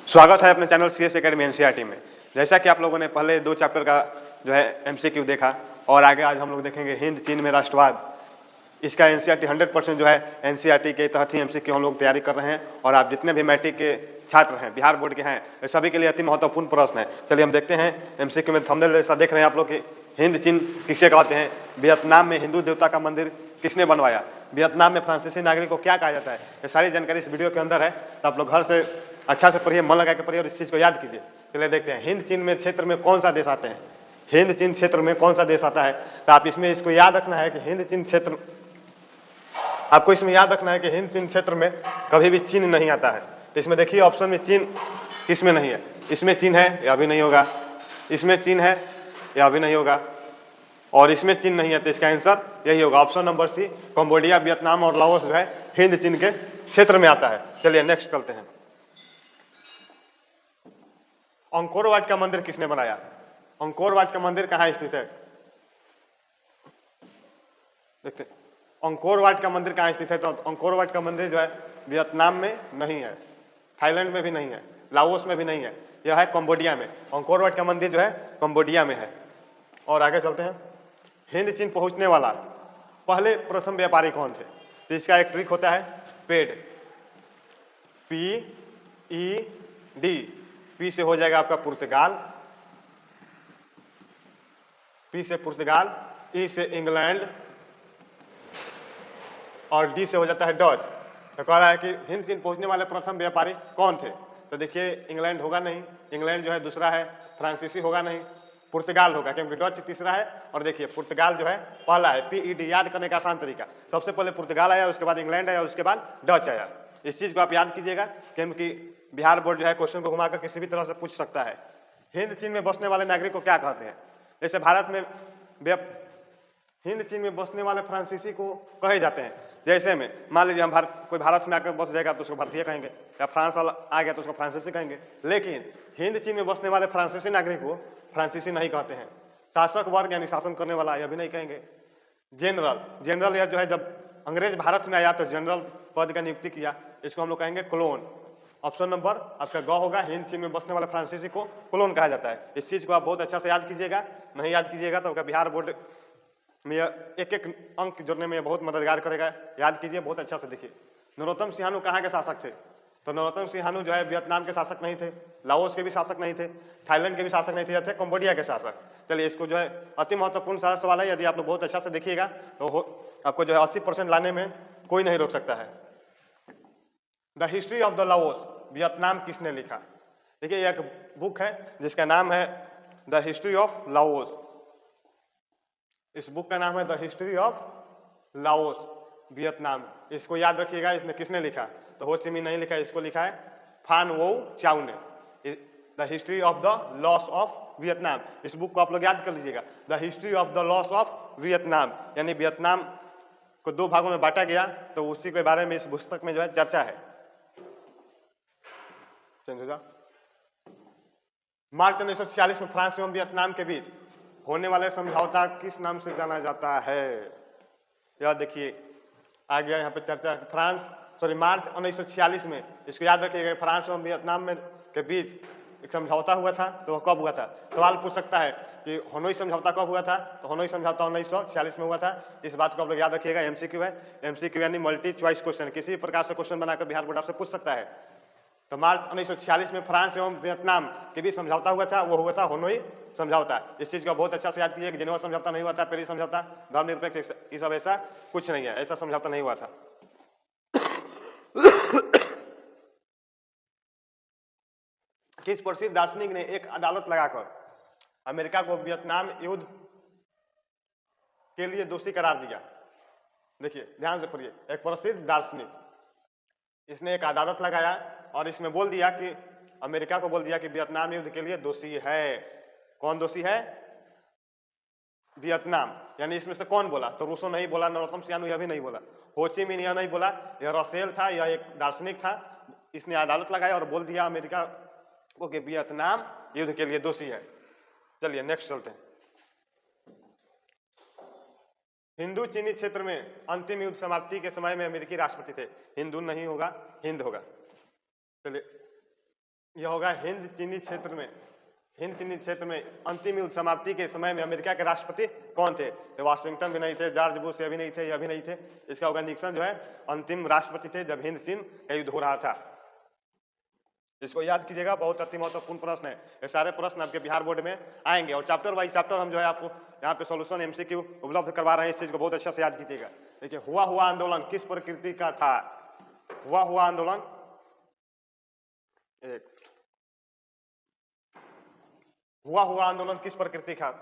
स्वागत है अपने चैनल CS एकेडमी एनसीईआरटी में। जैसा कि आप लोगों ने पहले 2 चैप्टर का जो है एमसीक्यू देखा और आगे आज हम लोग देखेंगे हिंद चीन में राष्ट्रवाद। इसका एनसीईआरटी 100% जो है एनसीईआरटी के तहत ही एमसीक्यू हम लोग तैयारी कर रहे हैं और आप जितने भी मैट्रिक के छात्र हैं, बिहार बोर्ड के हैं, सभी के लिए अति महत्वपूर्ण प्रश्न है। चलिए हम देखते हैं एमसीक्यू में। थंबनेल ऐसा देख रहे हैं आप लोग कि हिंद चीन किसे कहते हैं, वियतनाम में हिंदू देवता का मंदिर किसने बनवाया, वियतनाम में फ्रांसीसी नागरिक को क्या कहा जाता है, ये सारी जानकारी इस वीडियो के अंदर है। तो आप लोग घर से अच्छा से पढ़िए, मन लगा के पढ़िए और इस चीज को याद कीजिए। चलिए देखते हैं हिंद चीन में क्षेत्र में कौन सा देश आते हैं, हिंद चीन क्षेत्र में कौन सा देश आता है। तो आप इसमें इसको याद रखना है कि हिंद चीन क्षेत्र, आपको इसमें याद रखना है कि हिंद चीन क्षेत्र में कभी भी चीन नहीं आता है। तो इसमें देखिए ऑप्शन में चीन किसमें नहीं है, इसमें चीन है या भी नहीं होगा, इसमें चीन है या भी नहीं होगा, और इसमें चीन नहीं है। तो इसका आंसर यही होगा, option number C, Cambodia, Vietnam और लाओस जो है हिंद चीन के क्षेत्र में आता है। चलिए नेक्स्ट चलते हैं। अंकोर वाट का मंदिर किसने बनाया, अंकोर वाट का मंदिर कहाँ स्थित है, देखते हैं अंकोर वाट का मंदिर कहाँ स्थित है। तो अंकोर वाट का मंदिर जो है वियतनाम में नहीं है, थाईलैंड में भी नहीं है, लाओस में भी नहीं है, यह है कंबोडिया में। अंकोर वाट का मंदिर जो है कंबोडिया में है। और आगे चलते हैं। हिंद चीन पहुंचने वाला पहले प्रथम व्यापारी कौन थे। तो इसका एक ट्रिक होता है पेड, PED, पी से हो जाएगा आपका पुर्तगाल, पी से पुर्तगाल, ई से इंग्लैंड और डी से हो जाता है डच। तो कह रहा है कि हिंद चीन पहुंचने वाले प्रथम व्यापारी कौन थे। तो देखिए इंग्लैंड होगा नहीं, इंग्लैंड जो है दूसरा है, फ्रांसीसी होगा नहीं, पुर्तगाल होगा क्योंकि डच तीसरा है, और देखिए पुर्तगाल जो है पहला है। PED याद करने का आसान तरीका, सबसे पहले पुर्तगाल आया, उसके बाद इंग्लैंड आया, उसके बाद डच आया। इस चीज को आप याद कीजिएगा क्योंकि बिहार बोर्ड जो है क्वेश्चन को घुमाकर किसी भी तरह से पूछ सकता है। हिंद चीन में बसने वाले नागरिक को क्या कहते हैं। जैसे भारत में हिंद चीन में बसने वाले फ्रांसीसी को कहे जाते हैं। जैसे में मान लीजिए हम कोई भारत में आकर बस जाएगा तो उसको भारतीय कहेंगे, या फ्रांस वाला आ गया तो उसको फ्रांसीसी कहेंगे। लेकिन हिंद चीन में बसने वाले फ्रांसीसी नागरिक को फ्रांसीसी नहीं कहते हैं। शासक वर्ग यानी शासन करने वाला यह भी नहीं कहेंगे। जनरल, जनरल यह जो है जब अंग्रेज भारत में आया तो जनरल पद का नियुक्ति किया, इसको हम लोग कहेंगे क्लोन। ऑप्शन नंबर आपका ग होगा, हिंद चीन में बसने वाले फ्रांसीसी को क्लोन कहा जाता है। इस चीज को आप बहुत अच्छा से याद कीजिएगा, नहीं याद कीजिएगा तो बिहार बोर्ड में एक एक अंक जोड़ने में बहुत मददगार करेगा। याद कीजिए, बहुत अच्छा से देखिए। नरोत्तम सिंहानू कहाँ के शासक थे। तो नरोत्तम सिंहानू जो है वियतनाम के शासक नहीं थे, लाओस के भी शासक नहीं थे, थाईलैंड के भी शासक नहीं थे, कंबोडिया के शासक। चलिए इसको जो है अति महत्वपूर्ण सारा सवाल है, यदि आप लोग बहुत अच्छा से देखिएगा तो आपको जो है 80% लाने में कोई नहीं रोक सकता है। The history of the Laos, Vietnam किसने लिखा। देखिए एक बुक है जिसका नाम है द हिस्ट्री ऑफ लाओस। इस बुक का नाम है the history of Laos, Vietnam. इसको याद रखिएगा, इसने किसने लिखा। तो हो ची मिन नहीं लिखा, इसको लिखा है फान वो चाउ ने। The history of the loss of Vietnam, इस बुक को आप लोग याद कर लीजिएगा। The history of the loss of Vietnam, यानी वियतनाम को 2 भागों में बांटा गया, तो उसी के बारे में इस पुस्तक में जो है चर्चा है। मार्च 1946 में फ्रांस एवं वियतनाम के बीच होने वाले समझौता किस नाम से जाना जाता है। यह देखिए आ गया यहाँ पे चर्चा। मार्च 1946 में, इसको याद रखिएगा, फ्रांस एवं वियतनाम में के बीच एक समझौता हुआ था। तो वह कब हुआ था। सवाल पूछ सकता है कि हनोई समझौता कब हुआ था। तो हनोई समझौता 1946 में हुआ था। इस बात को आप लोग याद रखिएगा। एमसीक्यू है, एमसीक्यू यानी मल्टी चॉइस क्वेश्चन, किसी भी प्रकार से क्वेश्चन बनाकर बिहार बोर्ड आपसे पूछ सकता है। तो मार्च 1946 में फ्रांस एवं वियतनाम के बीच समझौता हुआ था, वो हुआ था हनोई समझौता। इस चीज को बहुत अच्छा से याद कीजिए कि जिनेवा समझौता नहीं हुआ था, पेरिस समझौता, धर्मनिरपेक्ष, ये सब ऐसा कुछ नहीं है, ऐसा समझौता नहीं हुआ था। किस प्रसिद्ध दार्शनिक ने एक अदालत लगाकर अमेरिका को वियतनाम युद्ध के लिए दोषी करार दिया। देखिए ध्यान से पढ़िए, एक प्रसिद्ध दार्शनिक, इसने एक अदालत लगाया और इसमें बोल दिया कि अमेरिका को बोल दिया कि वियतनाम युद्ध के लिए दोषी है। कौन दोषी है, वियतनाम। यानी इसमें से कौन बोला। तो रूसो नहीं बोला, नरोत्तम सिंहानू यह भी नहीं बोला, हो ची मिन यह नहीं बोला, यह रसेल था, यह एक दार्शनिक था। इसने अदालत लगाया और बोल दिया अमेरिका को कि वियतनाम युद्ध के लिए दोषी है। चलिए नेक्स्ट चलते हैं। हिंदू चीनी क्षेत्र में अंतिम युद्ध समाप्ति के समय में अमेरिकी राष्ट्रपति थे। हिंदू नहीं होगा, हिंद होगा। चलिए यह होगा हिंद चीनी क्षेत्र में, हिंद चीनी क्षेत्र में अंतिम युद्ध समाप्ति के समय में अमेरिका के राष्ट्रपति कौन थे? तो वाशिंगटन भी नहीं थे, जॉर्ज बुश ये भी नहीं थे, यह भी नहीं थे। इसका होगा निक्सन जो है अंतिम राष्ट्रपति थे जब हिंद चीन का युद्ध हो रहा था। इसको याद कीजिएगा, बहुत अति महत्वपूर्ण प्रश्न है। ये सारे प्रश्न आपके बिहार बोर्ड में आएंगे और चैप्टर वाइज चैप्टर हम जो है आपको यहाँ पे सॉल्यूशन एमसीक्यू उपलब्ध करवा रहे हैं। इस चीज को बहुत अच्छा से याद कीजिएगा। देखिए, हुआ आंदोलन किस प्रकृति का था? हुआ आंदोलन, एक हुआ आंदोलन किस प्रकृति का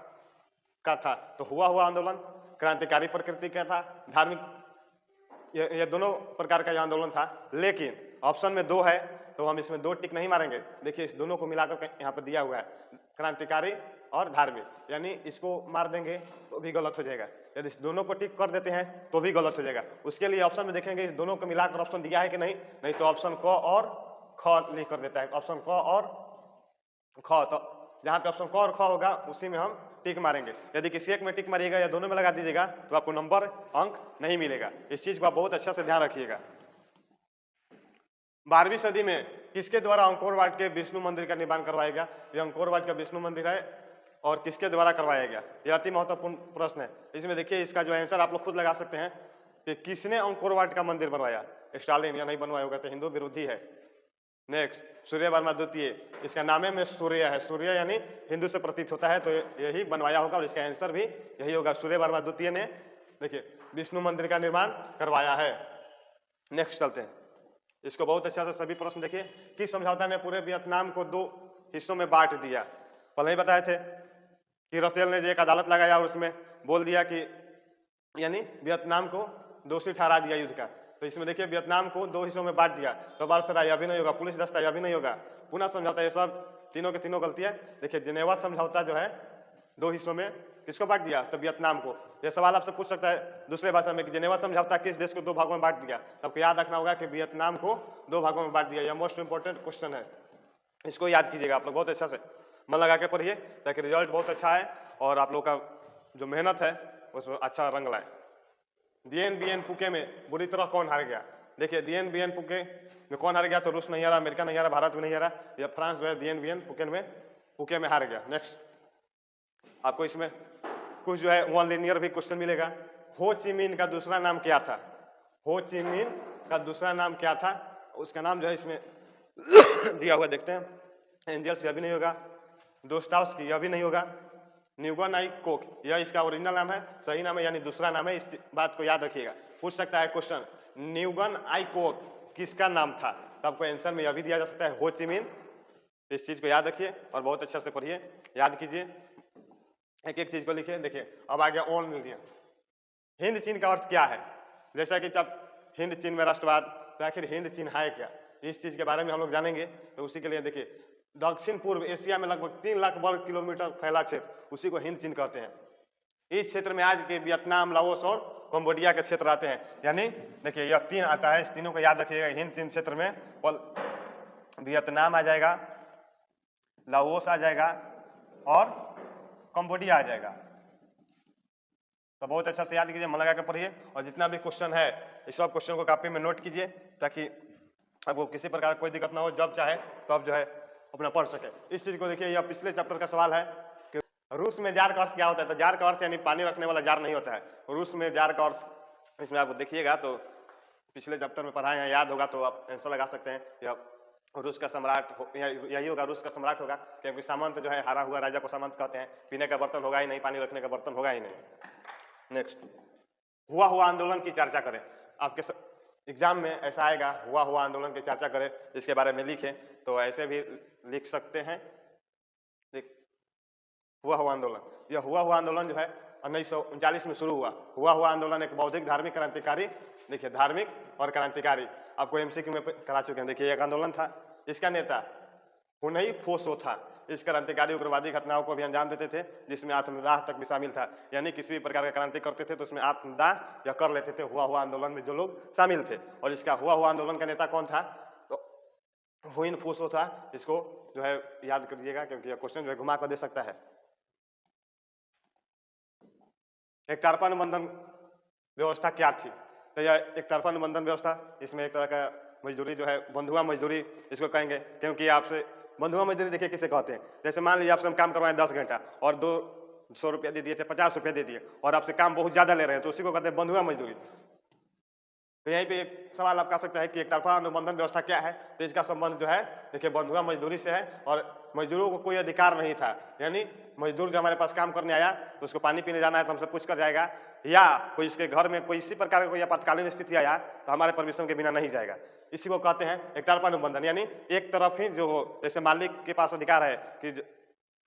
था? तो हुआ आंदोलन क्रांतिकारी प्रकृति का था, धार्मिक, ये दोनों प्रकार का यह आंदोलन था। लेकिन ऑप्शन में दो है तो हम इसमें दो टिक नहीं मारेंगे। देखिए, इस दोनों को मिलाकर यहाँ पर दिया हुआ है, क्रांतिकारी और धार्मिक, यानी इसको मार देंगे तो भी गलत हो जाएगा। यदि इस दोनों को टिक कर देते हैं तो भी गलत हो जाएगा। उसके लिए ऑप्शन में देखेंगे इस दोनों को मिलाकर ऑप्शन दिया है कि नहीं, नहीं तो ऑप्शन क और ख लिख कर देता है, ऑप्शन क और ख। तो जहाँ पे ऑप्शन क और ख होगा उसी में हम टिक मारेंगे। यदि किसी एक में टिक मारिएगा या दोनों में लगा दीजिएगा तो आपको नंबर अंक नहीं मिलेगा। इस चीज को आप बहुत अच्छा से ध्यान रखिएगा। 12वीं सदी में किसके द्वारा अंकोर वाट के विष्णु मंदिर का निर्माण करवाया गया? यह अंकोर वाट का विष्णु मंदिर है और किसके द्वारा करवाया गया? यह अति महत्वपूर्ण प्रश्न है। इसमें देखिए, इसका जो आंसर आप लोग खुद लगा सकते हैं कि किसने अंकोर वाट का मंदिर बनवाया? स्टालिन, या नहीं बनवाया होगा तो हिंदू विरोधी है। नेक्स्ट, सूर्य वर्मा द्वितीय, इसका नामे में सूर्य है, सूर्य यानी हिंदू से प्रतीत होता है, तो यही बनवाया होगा और इसका आंसर भी यही होगा। सूर्य वर्मा द्वितीय ने देखिए विष्णु मंदिर का निर्माण करवाया है। नेक्स्ट चलते हैं, इसको बहुत अच्छा से सभी प्रश्न देखिए। किस समझौता ने पूरे वियतनाम को दो हिस्सों में बांट दिया? पहले ही बताए थे कि रसेल ने जो एक अदालत लगाया और उसमें बोल दिया कि यानी वियतनाम को दोषी ठहरा दिया युद्ध का। तो इसमें देखिए वियतनाम को दो हिस्सों में बांट दिया, तो बारसराय अभी नहीं होगा, पुलिस दस्ता अभी नहीं होगा, पुनः समझौता, ये सब तीनों के तीनों गलतियां। देखिए, जिनेवा समझौता जो है दो हिस्सों में किसको बांट दिया? तो वियतनाम को। यह सवाल आपसे पूछ सकता है दूसरे भाषा में कि जिनेवा समझौता किस देश को दो भागों में बांट दिया? आपको याद रखना होगा कि वियतनाम को दो भागों में बांट दिया। यह मोस्ट इंपोर्टेंट क्वेश्चन है, इसको याद कीजिएगा आप लोग बहुत अच्छा से, मन लगा के पढ़िए ताकि रिजल्ट बहुत अच्छा है और आप लोग का जो मेहनत है उसमें अच्छा रंग लाए। डीएन बीएन पुके में बुरी तरह कौन हार गया? देखिए, डीएन बीएन पुके में कौन हार गया? तो रूस नहीं हारा, अमेरिका नहीं हारा, भारत भी नहीं हारा, या फ्रांस जो है डीएन बीएन पुके में हार गया। नेक्स्ट, आपको इसमें कुछ जो है वन लिनियर भी क्वेश्चन मिलेगा। हो ची मिन का दूसरा नाम क्या था? हो ची मिन का दूसरा नाम क्या था? उसका नाम जो है इसमें दिया हुआ, देखते हैं। एंजल्स, यह भी नहीं होगा। दोस्तावस्की, यह भी नहीं होगा। न्यूगन आई कोक, यह इसका ओरिजिनल नाम है, सही नाम है यानी दूसरा नाम है। इस बात को याद रखिएगा, पूछ सकता है क्वेश्चन, न्यूगन आई कोक किसका नाम था? तो आपको आंसर में यह भी दिया जा सकता है, हो ची मिन। इस चीज को याद रखिए और बहुत अच्छा से पढ़िए, याद कीजिए, एक एक चीज को लिखिए। देखिए, अब आ गया ऑन मिलियन। हिंद चीन का अर्थ क्या है? जैसा कि जब हिंद चीन में राष्ट्रवाद, तो आखिर हिंद चीन है क्या? इस चीज के बारे में हम लोग जानेंगे। तो उसी के लिए देखिए, दक्षिण पूर्व एशिया में लगभग 3 लाख वर्ग किलोमीटर फैला क्षेत्र, उसी को हिंद चीन कहते हैं। इस क्षेत्र में आज के वियतनाम, लाओस और कंबोडिया के क्षेत्र आते हैं। यानी देखिए, यह तीन आता है, इस तीनों को याद रखिएगा। हिंद चीन क्षेत्र में वियतनाम आ जाएगा, लाओस आ जाएगा और कंबोडिया आ जाएगा। तो बहुत अच्छा से याद कीजिए, मन लगा के पढ़िए और जितना भी क्वेश्चन है इस सब क्वेश्चन को कॉपी में नोट कीजिए ताकि आपको किसी प्रकार कोई दिक्कत ना हो, जब चाहे तब जो है अपना पढ़ सके। इस चीज को देखिए, यह पिछले चैप्टर का सवाल है कि रूस में जार का अर्थ क्या होता है? तो जार का अर्थ यानी पानी रखने वाला जार नहीं होता है। रूस में जार का अर्थ इसमें आपको देखिएगा तो पिछले चैप्टर में पढ़ाए हैं, याद होगा तो आप आंसर लगा सकते हैं। यह रूस का सम्राट यही होगा, रूस का सम्राट होगा, क्योंकि सामंत जो है हारा हुआ राजा को सामंत कहते हैं। पीने का बर्तन होगा ही नहीं, पानी रखने का बर्तन होगा ही नहीं। नेक्स्ट, हुआ आंदोलन की चर्चा करें। आपके एग्जाम में ऐसा आएगा, हुआ आंदोलन की चर्चा करें, इसके बारे में लिखें। तो ऐसे भी लिख सकते हैं। हुआ आंदोलन, यह हुआ आंदोलन जो है 1939 में शुरू हुआ आंदोलन एक बौद्धिक धार्मिक क्रांतिकारी, देखिए धार्मिक और क्रांतिकारी, आपको एमसीक्यू में करा चुके हैं। देखिए, एक आंदोलन था, इसका नेता हुनई फोसो था। इस क्रांतिकारी उग्रवादी घटनाओं को भी अंजाम देते थे जिसमें आत्मदाह तक भी शामिल था। यानी किसी भी प्रकार का क्रांति करते थे तो उसमें आत्मदाह या कर लेते थे। हुआ आंदोलन में जो लोग शामिल थे, और इसका हुआ आंदोलन का नेता कौन था? तो हुइन फोसो था। इसको जो है याद करिएगा क्योंकि यह क्वेश्चन जो है घुमा कर दे सकता है। एक तरफा अनुबंधन व्यवस्था क्या थी? तो यह एक तरफा अनुबंधन व्यवस्था, इसमें एक तरह का मजदूरी जो है बंधुआ मजदूरी इसको कहेंगे, क्योंकि आपसे बंधुआ मजदूरी देखिए किसे कहते हैं। जैसे मान लीजिए आपसे हम काम करवाएं 10 घंटा और 200 रुपया दे दिए, 50 रुपया दे दिए और आपसे काम बहुत ज्यादा ले रहे हैं, तो उसी को कहते हैं बंधुआ मजदूरी। तो यहीं पे एक सवाल आप कर सकते हैं कि एक तरफा अनुबंधन व्यवस्था क्या है। तो इसका संबंध जो है देखिए बंधुआ मजदूरी से है और मजदूरों को कोई अधिकार नहीं था। यानी मजदूर जो हमारे पास काम करने आया तो उसको पानी पीने जाना है तो हमसे पूछ कर जाएगा, या कोई इसके घर में कोई इसी प्रकार का कोई आपातकालीन स्थिति आया तो हमारे परमिशन के बिना नहीं जाएगा। इसी को कहते हैं एक तरफा अनुबंधन। यानी एक तरफ ही जो हो, जैसे मालिक के पास अधिकार है कि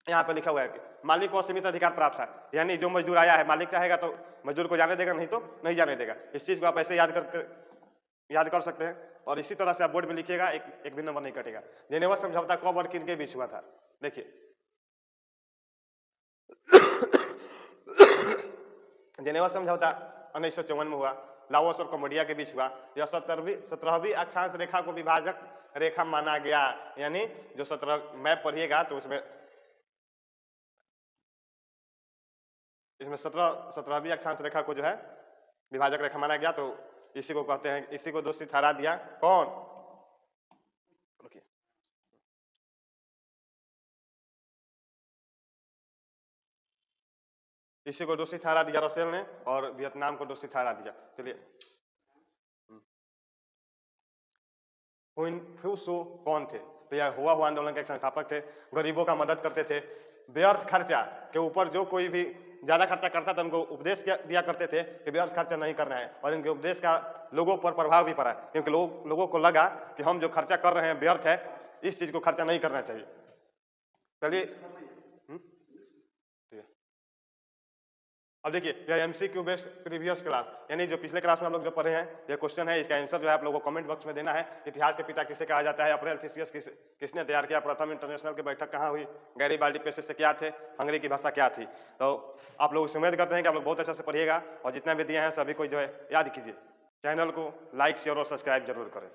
यहाँ पे लिखा हुआ है कि मालिक को सीमित अधिकार प्राप्त है, यानी जो मजदूर आया है मालिक चाहेगा तो मजदूर को जाने देगा, नहीं तो नहीं जाने देगा। इस चीज को आप ऐसे याद कर सकते हैं। और इसी तरह से आप बोर्ड में लिखिएगा, एक भी नंबर नहीं कटेगा। जेनेवा समझौता कब और किन के बीच हुआ था? देखिए जेनेवा समझौता 1954 में हुआ, लाओस और कंबोडिया के बीच हुआ। यह 17वीं अक्षांश रेखा को विभाजक रेखा माना गया। यानी जो 17 मैप पढ़िएगा तो उसमें इसमें 17वीं अक्षांश रेखा को जो है विभाजक रेखा माना गया। तो इसी को कहते हैं, इसी को दोषी ठहरा दिया कौन? इसी को दोषी ठहरा दिया रसेल ने और वियतनाम को दोषी ठहरा दिया। चलिए हुइनफ्यूसो कौन थे? तो यह हुआ आंदोलन के संस्थापक थे। गरीबों का मदद करते थे। व्यर्थ खर्चा के ऊपर जो कोई भी ज्यादा खर्चा करता था उनको उपदेश दिया करते थे कि व्यर्थ खर्चा नहीं करना है। और इनके उपदेश का लोगों पर प्रभाव भी पड़ा, क्योंकि लोगों को लगा कि हम जो खर्चा कर रहे हैं व्यर्थ है, इस चीज को खर्चा नहीं करना चाहिए। चलिए अब देखिए यह एमसीक्यू बेस्ड प्रीवियस क्लास, यानी जो पिछले क्लास में हम लोग जो पढ़े हैं ये क्वेश्चन है, इसका आंसर जो है आप लोगों को कमेंट बॉक्स में देना है। इतिहास के पिता किसे कहा जाता है? अप्रैल थीसियस किसने तैयार किया? प्रथम इंटरनेशनल की बैठक कहाँ हुई? गैरीबाल्डी पेशे से क्या थे? हंगरी की भाषा क्या थी? तो आप लोग उम्मीद करते हैं कि आप लोग बहुत अच्छे से पढ़िएगा और जितना भी दिए हैं सभी को जो है याद कीजिए। चैनल को लाइक शेयर और सब्सक्राइब जरूर करें।